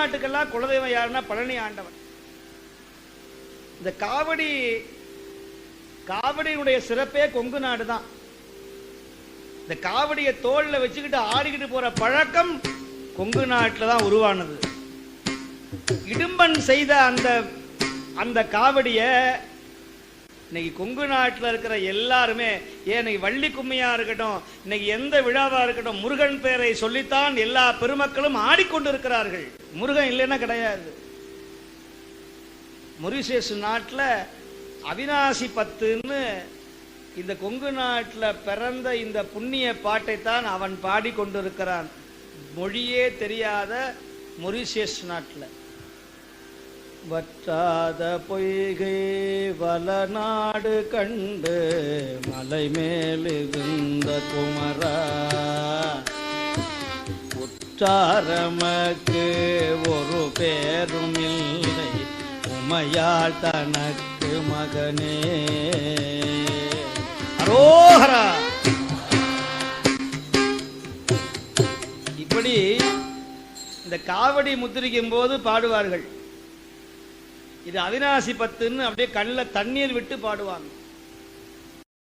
நாட்டுக்கெல்லாம் குலதெய்வம் யாருன்னா பழனி ஆண்டவன். இந்த காவடியுடைய சிறப்பே கொங்கு நாடு தான். இந்த காவடியை தோல்ல வச்சுக்கிட்டு ஆடிக்கிட்டு போற பழக்கம் கொங்கு நாட்டில் தான் உருவானது. இடும்பன் செய்த அந்த காவடிய இன்னைக்கு கொங்கு நாட்டில் இருக்கிற எல்லாருமே, ஏன் இன்னைக்கு வள்ளி கும்மியா இருக்கட்டும், இன்னைக்கு எந்த விழாவா இருக்கட்டும், முருகன் பெயரை சொல்லித்தான் எல்லா பெருமக்களும் ஆடிக்கொண்டு இருக்கிறார்கள். முருகன் இல்லைன்னா கிடையாது. மொரிஷியஸ் நாட்டில் அவினாசி பத்துன்னு இந்த கொங்கு நாட்டில் பிறந்த இந்த புண்ணிய பாட்டைத்தான் அவன் பாடிக்கொண்டிருக்கிறான். மொழியே தெரியாத மொரிஷியஸ் நாட்டில். வற்றாத பொய்கை வளநாடு கண்டு மலை மேலிருந்த குமரா, உற்றாரமக்கு ஒரு பேரும் இல்லை உமையாள் தனக்கு மகனே. அரோஹரா. இப்படி இந்த காவடி முத்திரிக்கும் போது பாடுவார்கள். இது அவினாசி பத்துன்னு அப்படியே கண்ணில் தண்ணீர் விட்டு பாடுவாங்க.